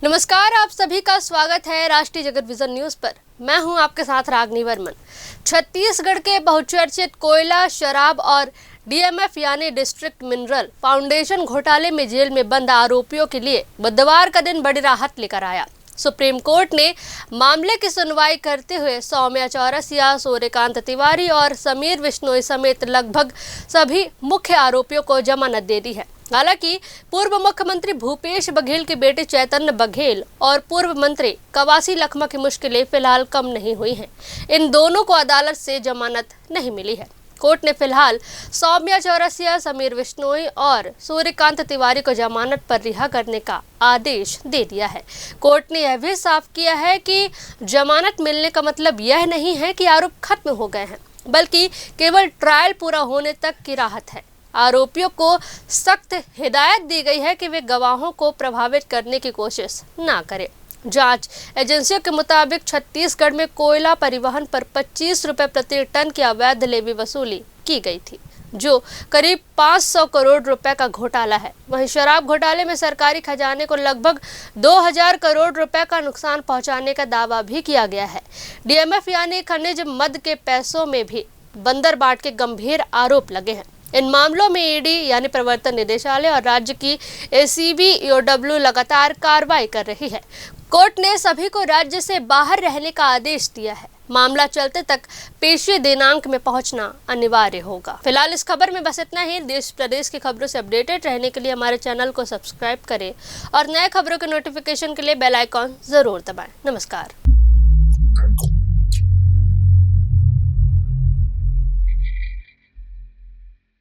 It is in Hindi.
नमस्कार, आप सभी का स्वागत है राष्ट्रीय जगत विजन न्यूज पर। मैं हूं आपके साथ रागनी वर्मन। छत्तीसगढ़ के बहुचर्चित कोयला, शराब और डीएमएफ यानी डिस्ट्रिक्ट मिनरल फाउंडेशन घोटाले में जेल में बंद आरोपियों के लिए बुधवार का दिन बड़ी राहत लेकर आया। सुप्रीम कोर्ट ने मामले की सुनवाई करते हुए सौम्या चौरसिया, सूर्यकांत तिवारी और समीर बिश्नोई समेत लगभग सभी मुख्य आरोपियों को जमानत दे दी है। हालांकि पूर्व मुख्यमंत्री भूपेश बघेल के बेटे चैतन्य बघेल और पूर्व मंत्री कवासी लखमा की मुश्किलें फिलहाल कम नहीं हुई हैं। इन दोनों को अदालत से जमानत नहीं मिली है। कोर्ट ने फिलहाल सौम्या चौरसिया, समीर बिश्नोई और सूर्यकांत तिवारी को जमानत पर रिहा करने का आदेश दे दिया है। कोर्ट ने यह भी साफ किया है कि जमानत मिलने का मतलब यह नहीं है कि आरोप खत्म हो गए हैं, बल्कि केवल ट्रायल पूरा होने तक की राहत है। आरोपियों को सख्त हिदायत दी गई है कि वे गवाहों को प्रभावित करने की कोशिश ना करें। जांच एजेंसियों के मुताबिक छत्तीसगढ़ में कोयला परिवहन पर 25 रुपए प्रति टन की अवैध लेवी वसूली की गई थी, जो करीब 500 करोड़ रुपए का घोटाला है। वहीं शराब घोटाले में सरकारी खजाने को लगभग 2000 करोड़ रुपए का नुकसान पहुंचाने का दावा भी किया गया है। डीएमएफ यानी खनिज मद के पैसों में भी बंदरबाट के गंभीर आरोप लगे हैं। इन मामलों में ईडी यानी प्रवर्तन निदेशालय और राज्य की एसीबी ईओडब्ल्यू लगातार कार्रवाई कर रही है। कोर्ट ने सभी को राज्य से बाहर रहने का आदेश दिया है। मामला चलते तक पेशी दिनांक में पहुंचना अनिवार्य होगा। फिलहाल इस खबर में बस इतना ही। देश प्रदेश की खबरों से अपडेटेड रहने के लिए हमारे चैनल को सब्सक्राइब करें और नए खबरों के नोटिफिकेशन के लिए बेल आइकॉन जरूर दबाएं। नमस्कार।